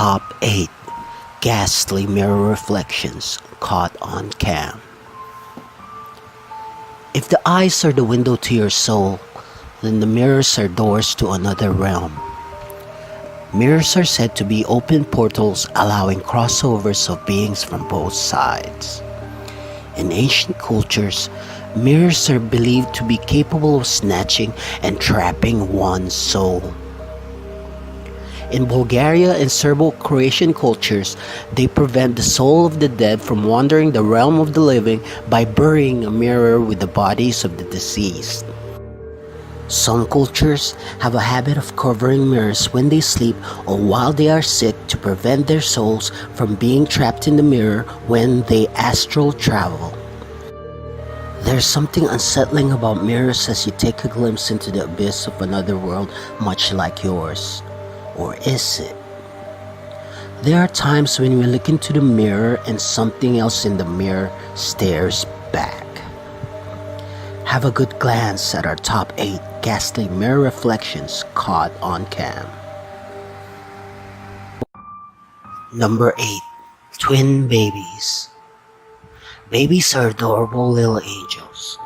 Top 8 Ghastly Mirror Reflections Caught on Cam. If the eyes are the window to your soul, then the mirrors are doors to another realm. Mirrors are said to be open portals allowing crossovers of beings from both sides. In ancient cultures, mirrors are believed to be capable of snatching and trapping one's soul. In Bulgaria and Serbo-Croatian cultures, they prevent the soul of the dead from wandering the realm of the living by burying a mirror with the bodies of the deceased. Some cultures have a habit of covering mirrors when they sleep or while they are sick to prevent their souls from being trapped in the mirror when they astral travel. There's something unsettling about mirrors as you take a glimpse into the abyss of another world much like yours. Or is it? There are times when we look into the mirror and something else in the mirror stares back. Have a good glance at our top 8 ghastly mirror reflections caught on cam. Number 8. Twin Babies. Babies are adorable little angels.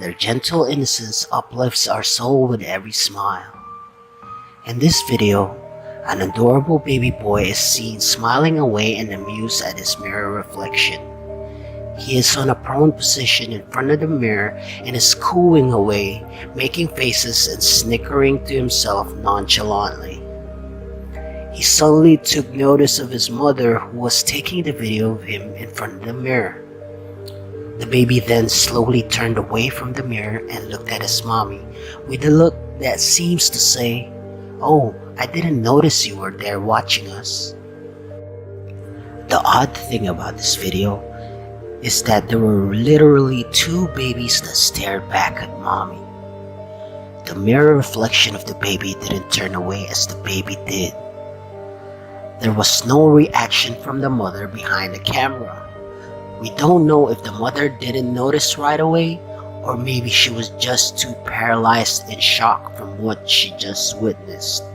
Their gentle innocence uplifts our soul with every smile. In this video, an adorable baby boy is seen smiling away and amused at his mirror reflection. He is on a prone position in front of the mirror and is cooing away, making faces and snickering to himself nonchalantly. He suddenly took notice of his mother, who was taking the video of him in front of the mirror. The baby then slowly turned away from the mirror and looked at his mommy with a look that seems to say, "Oh, I didn't notice you were there watching us." The odd thing about this video is that there were literally 2 babies that stared back at mommy. The mirror reflection of the baby didn't turn away as the baby did. There was no reaction from the mother behind the camera. We don't know if the mother didn't notice right away, or maybe she was just too paralyzed in shock from what she just witnessed.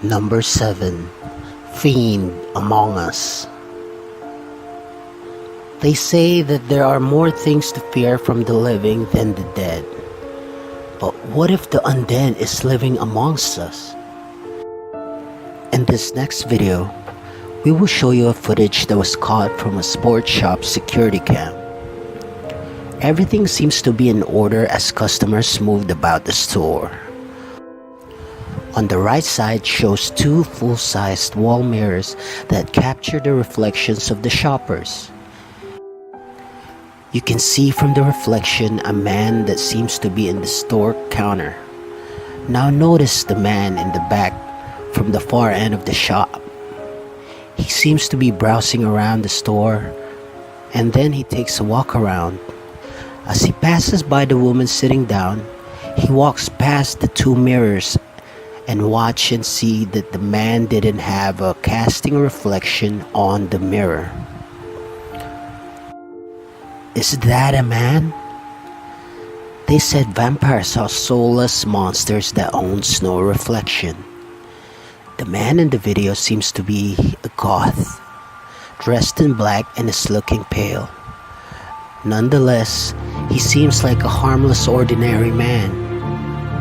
Number 7. Fiend Among Us. They say that there are more things to fear from the living than the dead. But what if the undead is living amongst us? In this next video, we will show you a footage that was caught from a sports shop security cam. Everything seems to be in order as customers moved about the store. On the right side shows 2 full-sized wall mirrors that capture the reflections of the shoppers. You can see from the reflection a man that seems to be in the store counter. Now notice the man in the back from the far end of the shop. He seems to be browsing around the store, and then he takes a walk around. As he passes by the woman sitting down, he walks past the 2 mirrors and watch and see that the man didn't have a casting reflection on the mirror. Is that a man? They said vampires are soulless monsters that owns no reflection. The man in the video seems to be a goth, dressed in black and is looking pale. Nonetheless, he seems like a harmless ordinary man.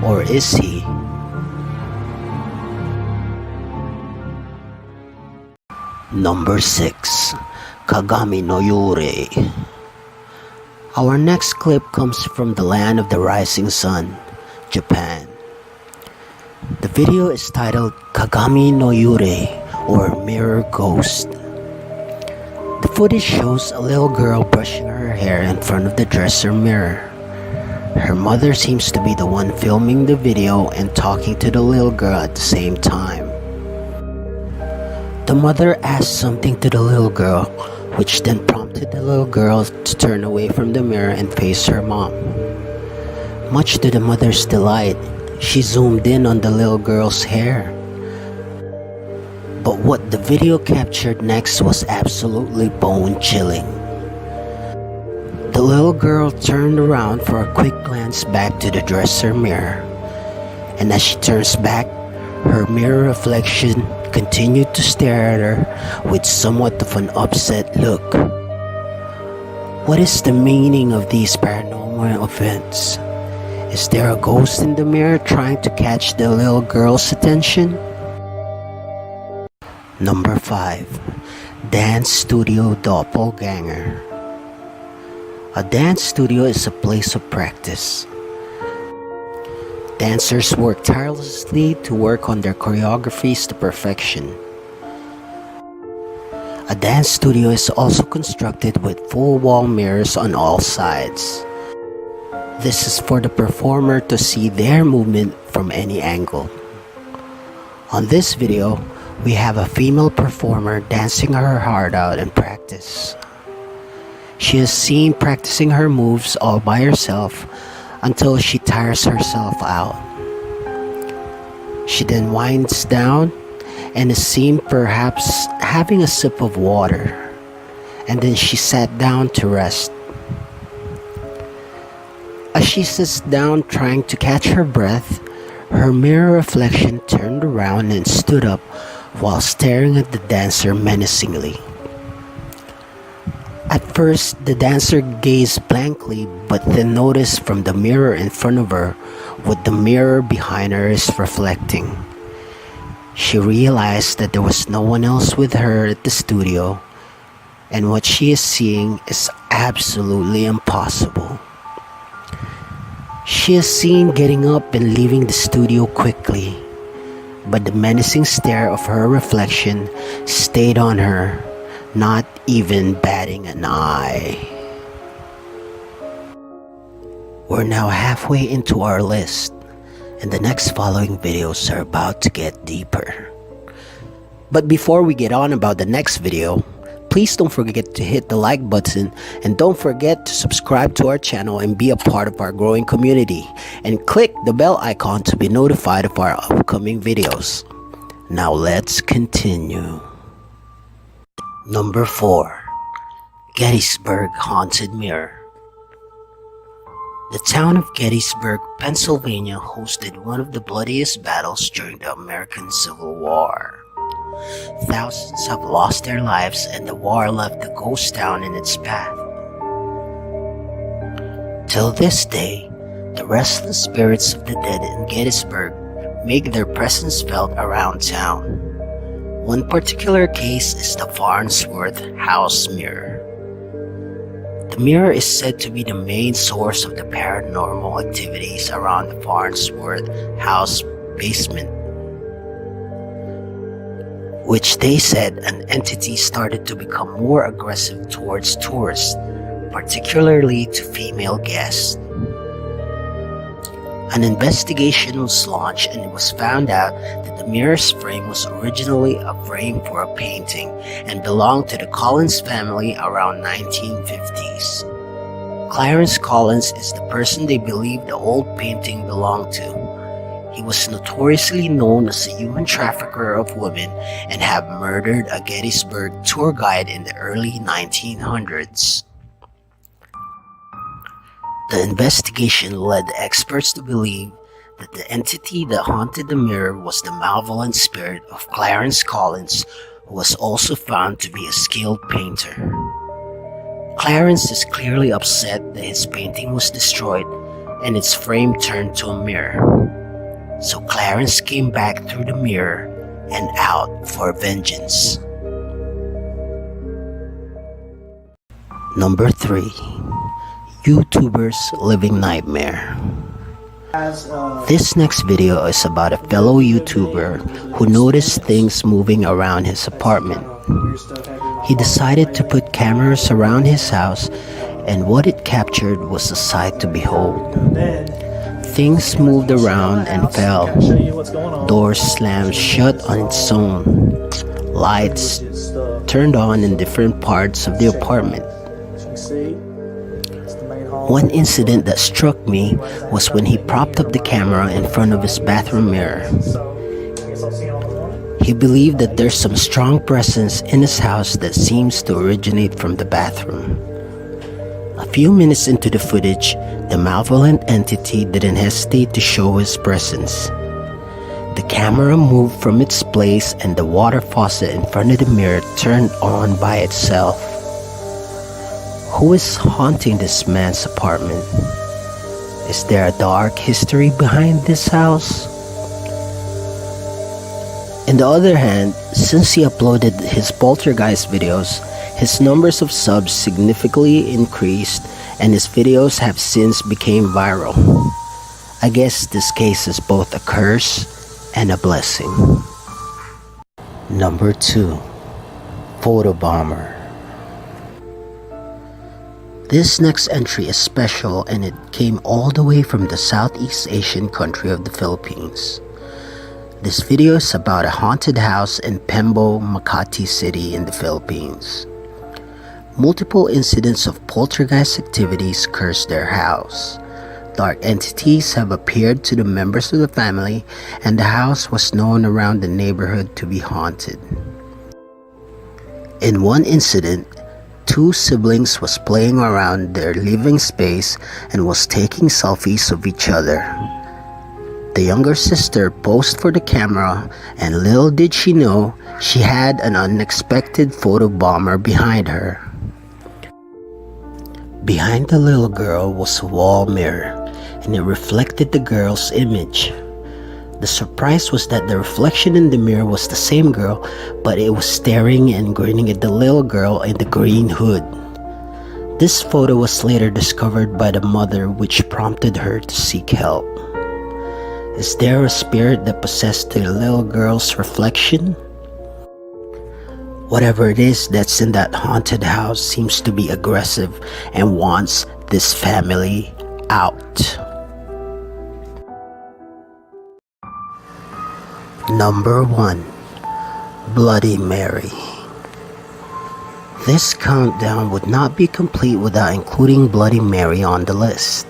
Or is he? Number 6. Kagami no Yurei. Our next clip comes from the land of the rising sun, Japan. The video is titled Kagami no Yurei, or Mirror Ghost. The footage shows a little girl brushing her hair in front of the dresser mirror. Her mother seems to be the one filming the video and talking to the little girl at the same time. The mother asked something to the little girl, which then prompted the little girl to turn away from the mirror and face her mom. Much to the mother's delight, she zoomed in on the little girl's hair. But what the video captured next was absolutely bone-chilling. The little girl turned around for a quick glance back to the dresser mirror and as she turns back, her mirror reflection continued to stare at her with somewhat of an upset look. What is the meaning of these paranormal events? Is there a ghost in the mirror trying to catch the little girl's attention? Number 5. Dance Studio Doppelganger. A dance studio is a place of practice. Dancers work tirelessly to work on their choreographies to perfection. A dance studio is also constructed with full wall mirrors on all sides. This is for the performer to see their movement from any angle. On this video, we have a female performer dancing her heart out in practice. She is seen practicing her moves all by herself until she tires herself out. She then winds down and is seen perhaps having a sip of water, and then she sat down to rest. As she sits down trying to catch her breath, her mirror reflection turned around and stood up while staring at the dancer menacingly. At first, the dancer gazed blankly, but then noticed from the mirror in front of her what the mirror behind her is reflecting. She realized that there was no one else with her at the studio, and what she is seeing is absolutely impossible. She is seen getting up and leaving the studio quickly, but the menacing stare of her reflection stayed on her, not even batting an eye. We're now halfway into our list, and the next following videos are about to get deeper. But before we get on about the next video, please don't forget to hit the like button, and don't forget to subscribe to our channel and be a part of our growing community, and click the bell icon to be notified of our upcoming videos. Now let's continue. Number 4. Gettysburg Haunted Mirror. The town of Gettysburg, Pennsylvania hosted one of the bloodiest battles during the American Civil War. Thousands have lost their lives, and the war left a ghost town in its path. Till this day, the restless spirits of the dead in Gettysburg make their presence felt around town. One particular case is the Farnsworth House Mirror. The mirror is said to be the main source of the paranormal activities around the Farnsworth House basement, which they said an entity started to become more aggressive towards tourists, particularly to female guests. An investigation was launched, and it was found out that the mirror's frame was originally a frame for a painting and belonged to the Collins family around 1950s. Clarence Collins is the person they believe the old painting belonged to. He was notoriously known as a human trafficker of women and had murdered a Gettysburg tour guide in the early 1900s. The investigation led the experts to believe that the entity that haunted the mirror was the malevolent spirit of Clarence Collins, who was also found to be a skilled painter. Clarence is clearly upset that his painting was destroyed and its frame turned to a mirror. So Clarence came back through the mirror and out for vengeance. Number 3. YouTuber's Living Nightmare. This next video is about a fellow YouTuber who noticed things moving around his apartment. He decided to put cameras around his house, and what it captured was a sight to behold. Things moved around and fell. Doors slammed shut on its own. Lights turned on in different parts of the apartment. One incident that struck me was when he propped up the camera in front of his bathroom mirror. He believed that there's some strong presence in his house that seems to originate from the bathroom. A few minutes into the footage, the malevolent entity didn't hesitate to show his presence. The camera moved from its place and the water faucet in front of the mirror turned on by itself. Who is haunting this man's apartment? Is there a dark history behind this house? On the other hand, since he uploaded his poltergeist videos, his numbers of subs significantly increased and his videos have since become viral. I guess this case is both a curse and a blessing. Number 2. Photobomber. This next entry is special and it came all the way from the Southeast Asian country of the Philippines. This video is about a haunted house in Pembo, Makati City in the Philippines. Multiple incidents of poltergeist activities curse their house. Dark entities have appeared to the members of the family and the house was known around the neighborhood to be haunted. In one incident, 2 siblings was playing around their living space and was taking selfies of each other. The younger sister posed for the camera and little did she know she had an unexpected photobomber behind her. Behind the little girl was a wall mirror and it reflected the girl's image. The surprise was that the reflection in the mirror was the same girl, but it was staring and grinning at the little girl in the green hood. This photo was later discovered by the mother, which prompted her to seek help. Is there a spirit that possessed the little girl's reflection? Whatever it is that's in that haunted house seems to be aggressive and wants this family out. Number 1. Bloody Mary. This countdown would not be complete without including Bloody Mary on the list.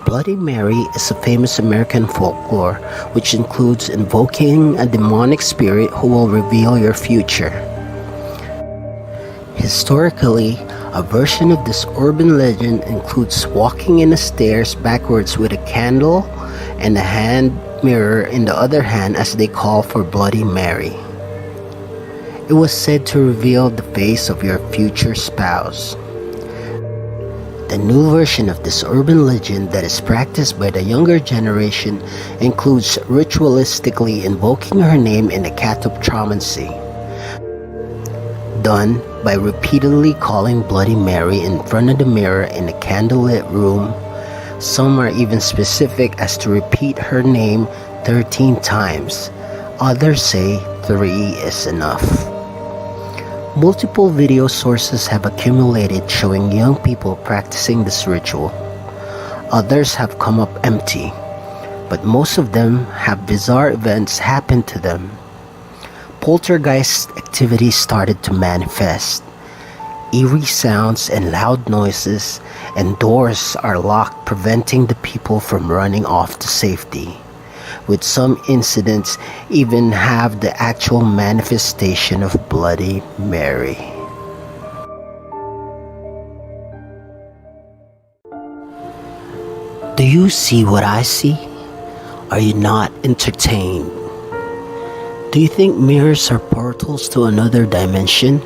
Bloody Mary is a famous American folklore which includes invoking a demonic spirit who will reveal your future. Historically, a version of this urban legend includes walking in the stairs backwards with a candle and a hand mirror in the other hand as they call for Bloody Mary. It was said to reveal the face of your future spouse. The new version of this urban legend that is practiced by the younger generation includes ritualistically invoking her name in a catoptromancy, done by repeatedly calling Bloody Mary in front of the mirror in a candlelit room. Some are even specific as to repeat her name 13 times. Others say 3 is enough. Multiple video sources have accumulated showing young people practicing this ritual. Others have come up empty, but most of them have bizarre events happen to them. Poltergeist activity started to manifest. Eerie sounds and loud noises, and doors are locked, preventing the people from running off to safety. With some incidents even have the actual manifestation of Bloody Mary. Do you see what I see? Are you not entertained? Do you think mirrors are portals to another dimension?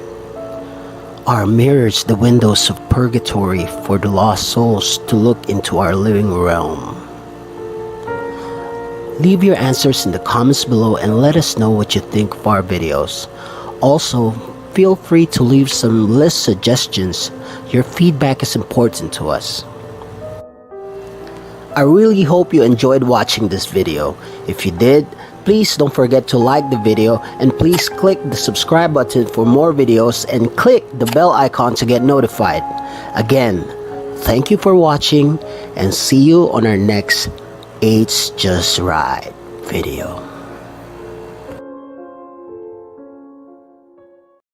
Are mirrors the windows of purgatory for the lost souls to look into our living realm? Leave your answers in the comments below and let us know what you think of our videos. Also, feel free to leave some list suggestions. Your feedback is important to us. I really hope you enjoyed watching this video. If you did, please don't forget to like the video and please click the subscribe button for more videos and click the bell icon to get notified. Again, thank you for watching and see you on our next It's Just Right video.